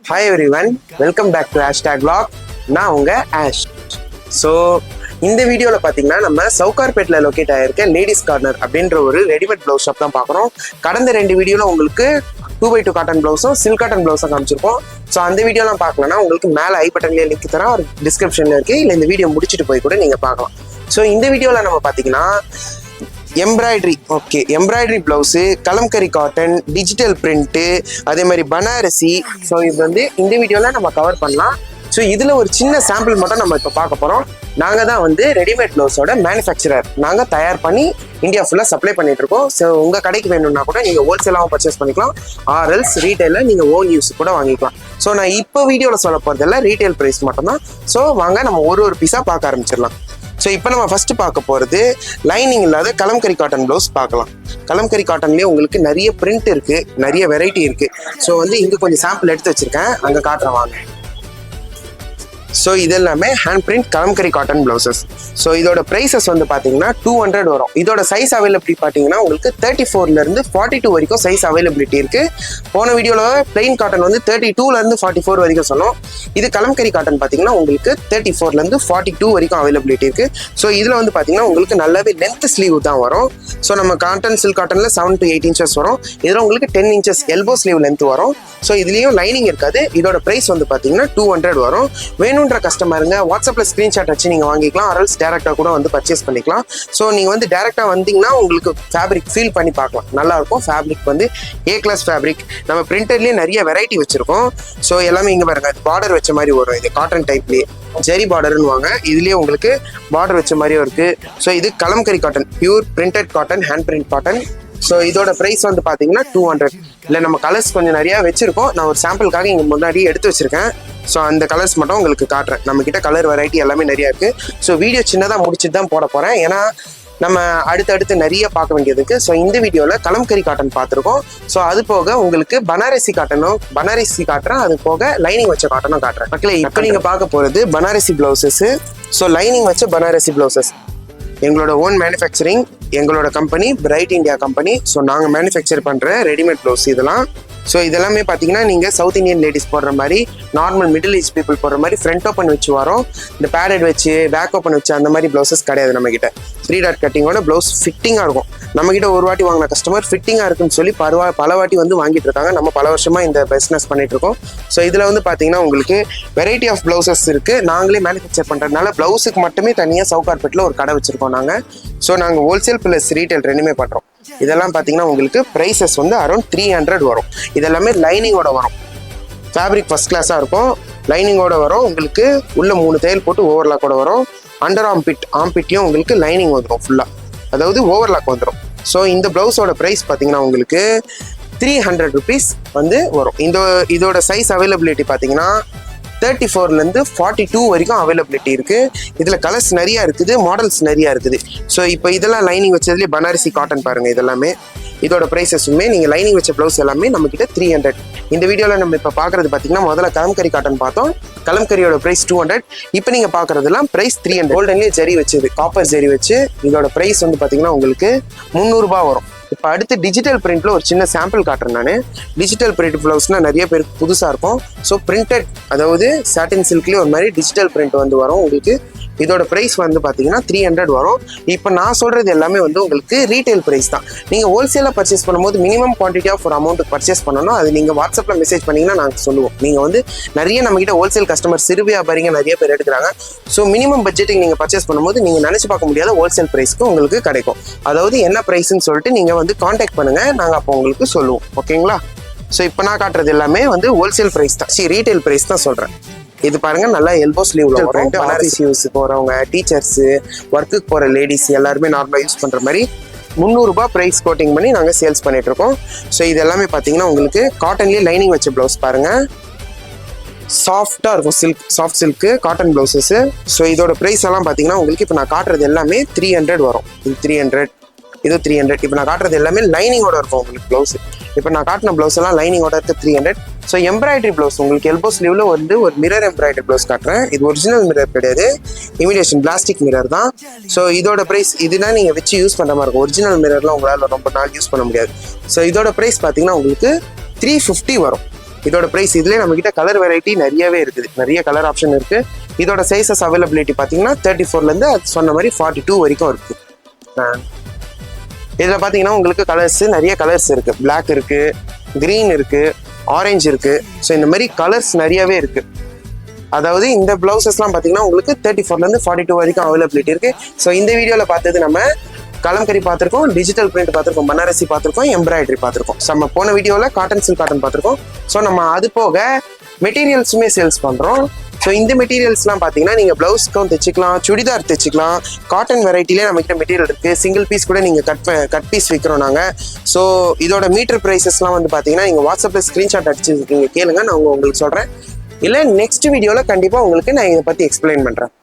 Hi everyone, welcome back to #vlog. நான் உங்க Ash. So இந்த வீடியோவில் பார்த்தீங்கன்னா நம்ம சவுகார்பேட்டில் லொக்கேட் ஆகிருக்க லேடிஸ் கார்னர் அப்படின்ற ஒரு ரெடிமேட் ப்ளவுஸ் ஷாப் தான் பார்க்குறோம். கடந்த 2 வீடியோவில் உங்களுக்கு 2x2 காட்டன் ப்ளவுஸும் சில்க் காட்டன் ப்ளவுஸும் காமிச்சிருக்கோம். ஸோ அந்த வீடியோலாம் பார்க்கலன்னா உங்களுக்கு மேலே ஐ பட்டன்லேயே லிங்க் தரேன், ஒரு டிஸ்கிரிப்ஷனில் இருக்குது. இல்லை இந்த வீடியோ முடிச்சுட்டு போய் கூட நீங்கள் பார்க்கலாம். ஸோ இந்த வீடியோவில் நம்ம பார்த்தீங்கன்னா embroidery blouse, kalamkari cotton, digital print, அதே மாதிரி பனாரசி. ஸோ இது வந்து இந்த வீடியோவில் நம்ம கவர் பண்ணலாம். ஸோ இதில் ஒரு சின்ன சாம்பிள் மட்டும் நம்ம இப்போ பார்க்க போகிறோம். நாங்கள் தான் வந்து ரெடிமேட் ப்ளவுஸோட மேனுஃபேக்சரர். நாங்கள் தயார் பண்ணி இந்தியா ஃபுல்லாக சப்ளை பண்ணிட்டு இருக்கோம். ஸோ உங்கள் கடைக்கு வேணும்னா கூட நீங்கள் ஹோல்சேலாகவும் பர்ச்சேஸ் பண்ணிக்கலாம், ஆர்எல்ஸ் ரீட்டைலில் நீங்கள் ஓன் யூஸ் கூட வாங்கிக்கலாம். ஸோ நான் இப்போ வீடியோவில் சொல்ல போகிறதில்ல, ரீட்டைல் ப்ரைஸ் மட்டும்தான். ஸோ வாங்க நம்ம ஒரு பீஸாக பார்க்க ஆரம்பிச்சிடலாம். ஸோ இப்போ நம்ம ஃபர்ஸ்ட் பார்க்க போகிறது லைனிங் இல்லாத கலம்கரி காட்டன் ப்ளவுஸ் பார்க்கலாம். கலம்கரி காட்டன்லேயே உங்களுக்கு நிறைய பிரிண்ட் இருக்குது, நிறைய வெரைட்டி இருக்குது. ஸோ வந்து இங்கே கொஞ்சம் சாம்பிள் எடுத்து வச்சுருக்கேன், அங்கே காட்டுறேன் வாங்க. ஸோ இது எல்லாமே hand print kalamkari cotton blouses. So இதோட ப்ரைஸஸ் வந்து பார்த்தீங்கன்னா 200 வரும். இதோட சைஸ் அவைலபிலிட்டி பார்த்தீங்கன்னா உங்களுக்கு 34லேருந்து 42 வரைக்கும் சைஸ் அவைலபிலிட்டி இருக்குது. போன வீடியோவில் பிளெயின் காட்டன் வந்து 32லேருந்து 44 வரைக்கும் சொன்னோம். இது கலம்கரி காட்டன் பார்த்தீங்கன்னா உங்களுக்கு 34லேருந்து 42 வரைக்கும் அவைலபிலிட்டி இருக்குது. ஸோ இதில் வந்து பார்த்தீங்கன்னா உங்களுக்கு நல்லாவே லென்த் ஸ்லீவ் தான் வரும். ஸோ நம்ம காட்டன் சில்க் காட்டனில் 7 to 8 inches வரும். இதில் உங்களுக்கு 10 inches எல்போ ஸ்லீவ் லென்த் வரும். ஸோ இதுலேயும் லைனிங் இருக்காது. இதோட ப்ரைஸ் வந்து பார்த்தீங்கன்னா 200 வரும். வேணுன்ற கஸ்டமருங்க வாட்ஸ்அப்பில் ஸ்க்ரீன்ஷாட் வச்சு நீங்கள் வாங்கிக்கலாம், அரல்ஸ் டேரெக்டாக கூட வந்து பர்ச்சேஸ் பண்ணிக்கலாம். ஸோ நீங்கள் வந்து டேரெக்டாக வந்தீங்கன்னா உங்களுக்கு ஃபேப்ரிக் ஃபீல் பண்ணி பார்க்கலாம், நல்லாயிருக்கும். ஃபேப்ரிக் வந்து A class ஃபேப்ரிக். நம்ம பிரிண்டர்லேயே நிறைய வெரைட்டி வச்சுருக்கோம். ஸோ எல்லாமே இங்கே பாருங்க, பார்டர் வச்ச மாதிரி வரும். இது காட்டன் டைப்லேயே ஜெரி பார்டர்னு வாங்க. இதுலேயே உங்களுக்கு பார்டர் வச்ச மாதிரியும் இருக்குது. ஸோ இது kalamkari cotton, pure printed cotton, hand print cotton. So இதோட ப்ரைஸ் வந்து பார்த்தீங்கன்னா 200. இல்லை நம்ம கலர்ஸ் கொஞ்சம் நிறையா வச்சுருக்கோம். நான் ஒரு சாம்பிளுக்காக இங்கே முன்னாடி எடுத்து வச்சுருக்கேன். ஸோ அந்த கலர்ஸ் மட்டும் உங்களுக்கு காட்டுறேன். நம்மக்கிட்ட கலர் வெரைட்டி எல்லாமே நிறையா இருக்குது. ஸோ வீடியோ சின்னதாக முடிச்சுட்டு தான் போட போகிறேன், ஏன்னா நம்ம அடுத்தடுத்து நிறைய பார்க்க வேண்டியதுக்கு. ஸோ இந்த வீடியோவில் கலம்கரி காட்டன் பார்த்துருக்கோம். ஸோ அது போக உங்களுக்கு பனாரசி காட்டுறேன், அது போக லைனிங் வச்ச காட்டனும் காட்டுறேன். மக்களே, இப்போ நீங்கள் பார்க்க போகிறது பனாரசி ப்ளவுசஸ்ஸு. ஸோ லைனிங் வச்ச பனாரசி ப்ளவுசஸ் எங்களோட ஓன் மேனுஃபேக்சரிங், எங்களோட company Pride India company. So நாங்கள் மேனுஃபேக்சர் பண்ணுற ரெடிமேட் ப்ளவுஸ் இதெல்லாம். ஸோ இதெல்லாமே பார்த்தீங்கன்னா நீங்கள் சவுத் இந்தியன் லேடிஸ் போடுற மாதிரி, நார்மல் மிடில் ஏஜ் பீப்புள் போடுற மாதிரி ஃப்ரண்ட் ஓப்பன் வச்சு வரும். இந்த பேடட் வச்சு பேக் ஓப்பன் வச்சு அந்த மாதிரி ப்ளவுசஸ் கிடையாது நம்மக்கிட்ட. 3 dot கட்டிங்கோட ப்ளவுஸ் ஃபிட்டிங்காக இருக்கும். நம்மக்கிட்ட ஒரு வாட்டி வாங்கின கஸ்டமர் ஃபிட்டிங்காக இருக்குன்னு சொல்லி பல வாட்டி வந்து வாங்கிட்டு இருக்காங்க. நம்ம பல வருஷமாக இந்த பிஸ்னஸ் பண்ணிட்டு இருக்கோம். ஸோ இதில் வந்து பார்த்தீங்கன்னா உங்களுக்கு வெரைட்டி ஆஃப் ப்ளவுசஸ் இருக்குது. நாங்களே மேனுஃபேக்சர் பண்ணுறதுனால ப்ளவுஸுக்கு மட்டுமே தனியாக சவுகார்பேட்டில் ஒரு கடை வச்சுருக்கோம் நாங்கள். ஸோ நாங்கள் ஹோல்சேல் ப்ளஸ் ரீட்டைல் ரெண்டுமே பண்ணுறோம். இதெல்லாம் பார்த்தீங்கன்னா உங்களுக்கு ப்ரைஸஸ் வந்து அரௌண்ட் 300 வரும். இதெல்லாமே லைனிங்கோட வரும். ஃபேப்ரிக் ஃபர்ஸ்ட் கிளாஸாக இருக்கும், லைனிங்கோட வரும். உங்களுக்கு உள்ள 3 தையல் போட்டு ஓவர்லாக்கோட வரும். அண்டர் ஆம்பிட்லையும் உங்களுக்கு லைனிங் வந்துடும் ஃபுல்லாக, அதாவது ஓவர்லாக் வந்துடும். ஸோ இந்த ப்ளவுஸோட ப்ரைஸ் பார்த்தீங்கன்னா உங்களுக்கு 300 rupees வந்து வரும். இதோட சைஸ் அவைலபிலிட்டி பார்த்தீங்கன்னா 34லேருந்து 42 வரைக்கும் அவைலபிலிட்டி இருக்குது. இதில் கலர்ஸ் நிறையா இருக்குது, மாடல்ஸ் நிறையா இருக்குது. ஸோ இப்போ இதெல்லாம் லைனிங் வச்சதுலேயே பனாரசி காட்டன் பாருங்கள். இதெல்லாமே இதோட ப்ரைஸஸுமே நீங்கள் லைனிங் வச்ச ப்ளவுஸ் எல்லாமே நம்மக்கிட்ட 300. இந்த வீடியோவில் நம்ம இப்போ பார்க்குறது பார்த்தீங்கன்னா முதல்ல கலம்கரி காட்டன் பார்த்தோம். கலம்கரியோட ப்ரைஸ் 200. இப்போ நீங்கள் பார்க்குறதுலாம் ப்ரைஸ் 300. கோல்டன்லேயே ஜெரி வச்சது, காப்பர் ஜெரி வச்சு இதோட ப்ரைஸ் வந்து பார்த்தீங்கன்னா உங்களுக்கு 300 வரும். இப்போ அடுத்து டிஜிட்டல் பிரிண்ட்ல ஒரு சின்ன சாம்பிள் காட்டுறேன் நான். டிஜிட்டல் பிரிண்ட் ப்ளவுஸ்னா நிறைய பேருக்கு புதுசாக இருக்கும். ஸோ பிரிண்டட், அதாவது சாட்டின் சில்க்லேயே ஒரு மாதிரி டிஜிட்டல் பிரிண்ட் வந்து வரும் உங்களுக்கு. இதோட ப்ரைஸ் வந்து பார்த்தீங்கன்னா 300 வரும். இப்போ நான் சொல்கிறது எல்லாமே வந்து உங்களுக்கு ரீட்டைல் ப்ரைஸ் தான். நீங்கள் ஹோல்சேலாக பர்ச்சேஸ் பண்ணும்போது மினிமம் குவான்டிட்டி ஆஃப் ஒரு அமௌண்ட்டுக்கு பர்ச்சேஸ் பண்ணணும். அது நீங்கள் வாட்ஸ்அப்பில் மெசேஜ் பண்ணிங்கன்னா நாங்கள் சொல்லுவோம். நீங்கள் வந்து நிறைய நம்மகிட்ட ஹோல்சேல் கஸ்டமர், சிறு வியாபாரிங்க நிறைய பேர் எடுக்கிறாங்க. ஸோ மினிமம் பட்ஜெட்டுக்கு நீங்கள் பர்ச்சேஸ் பண்ணும்போது நீங்கள் நினச்சி பார்க்க முடியாத ஹோல்சேல் ப்ரைஸ்க்கு உங்களுக்கு கிடைக்கும். அதாவது என்ன ப்ரைஸ்ன்னு சொல்லிட்டு நீங்கள் வந்து காண்டாக்ட் பண்ணுங்கள், நாங்கள் அப்போ உங்களுக்கு சொல்லுவோம். ஓகேங்களா? ஸோ இப்போ நான் காட்டுறது எல்லாமே வந்து ஹோல்சேல் ப்ரைஸ் தான், ரீட்டைல் ப்ரைஸ் தான் சொல்கிறேன். இது பாருங்க, நல்லா எல்போ ஸ்லீவ்ல வரும். ஆஃபீஸ் யூஸ் போறவங்க, டீச்சர்ஸ், ஒர்க்குக்கு போற லேடிஸ் எல்லாருமே நார்மலா யூஸ் பண்ற மாதிரி 300 பிரைஸ் கோட்டிங் பண்ணி நாங்க சேல்ஸ் பண்ணிட்டு இருக்கோம். ஸோ இது எல்லாமே பாத்தீங்கன்னா உங்களுக்கு காட்டன்லயே லைனிங் வச்ச ப்ளவுஸ் பாருங்க, சாஃப்டா இருக்கும். Soft silk cotton blouses. So இதோட ப்ரைஸ் எல்லாம் பாத்தீங்கன்னா உங்களுக்கு இப்போ நான் காட்டுறது எல்லாமே 300 வரும். இது 300, இது 300. இப்போ நான் காட்டுறது எல்லாமே லைனிங்கோட இருக்கும் உங்களுக்கு ப்ளவுஸ். இப்போ நான் காட்டின ப்ளவுஸ் எல்லாம் லைனிங்கோட இருக்கு 300. ஸோ எம்ப்ராய்டரி ப்ளவுஸ் உங்களுக்கு எல்போ ஸ்லீவ்ல வந்து ஒரு மிரர் எம்ப்ராய்டரி ப்ளவுஸ் காட்டுறேன். இது ஒரிஜினல் மிரர் கிடையாது, இமிடேஷன் பிளாஸ்டிக் மிரர் தான். ஸோ இதோட ப்ரைஸ் இதுனா நீங்கள் வச்சு யூஸ் பண்ணுற மாதிரி இருக்கும். ஒரிஜினல் மிரர்லாம் உங்களால் ரொம்ப நாள் யூஸ் பண்ண முடியாது. ஸோ இதோட ப்ரைஸ் பார்த்தீங்கன்னா உங்களுக்கு 350 வரும். இதோட ப்ரைஸ் இதுலேயே நம்மக்கிட்ட கலர் வெரைட்டி நிறையவே இருக்குது, நிறைய கலர் ஆப்ஷன் இருக்குது. இதோட சைஸஸ் அவைலபிலிட்டி பார்த்தீங்கன்னா 34லேருந்து அது சொன்ன மாதிரி 42 வரைக்கும் இருக்குது. இதில் பார்த்தீங்கன்னா உங்களுக்கு கலர்ஸ் நிறைய கலர்ஸ் இருக்குது. பிளாக் இருக்குது, க்ரீன் இருக்குது, ஆரஞ்சு இருக்குது. ஸோ இந்த மாதிரி கலர்ஸ் நிறையவே இருக்குது. அதாவது இந்த ப்ளவுசஸ்லாம் பார்த்தீங்கன்னா உங்களுக்கு 34லேருந்து 42 வரைக்கும் அவைலபிலிட்டி இருக்குது. ஸோ இந்த வீடியோவில் பார்த்தது நம்ம கலம்கரி பார்த்துருக்கோம், டிஜிட்டல் பிரிண்ட் பார்த்துருக்கோம், பனாரசி பார்த்துருக்கோம், எம்ப்ராய்டரி பார்த்துருக்கோம். ஸோ நம்ம போன வீடியோவில் காட்டன் சில்க் காட்டன் பார்த்துருக்கோம். ஸோ நம்ம அது போக மெட்டீரியல்ஸுமே சேல்ஸ் பண்ணுறோம். ஸோ இந்த மெட்டீரியல்ஸ்லாம் பார்த்தீங்கன்னா நீங்கள் ப்ளவுஸ்க்கும் தைச்சிக்கலாம், சுடிதார் தைச்சிக்கலாம். காட்டன் வெரைட்டிலே நம்மகிட்ட மெட்டீரியல் இருக்குது. சிங்கிள் பீஸ் கூட நீங்கள் கட் பீஸ் விற்கிறோம் நாங்கள். ஸோ இதோட மீட்டர் ப்ரைஸஸ்லாம் வந்து பார்த்தீங்கன்னா நீங்கள் வாட்ஸ்அப்பில் ஸ்க்ரீன்ஷாட் அடிச்சு நீங்கள் கேளுங்க, நான் உங்களுக்கு சொல்கிறேன். இல்லை நெக்ஸ்ட் வீடியோவில் கண்டிப்பாக உங்களுக்கு நான் இதை பற்றி எக்ஸ்பிளைன் பண்ணுறேன்.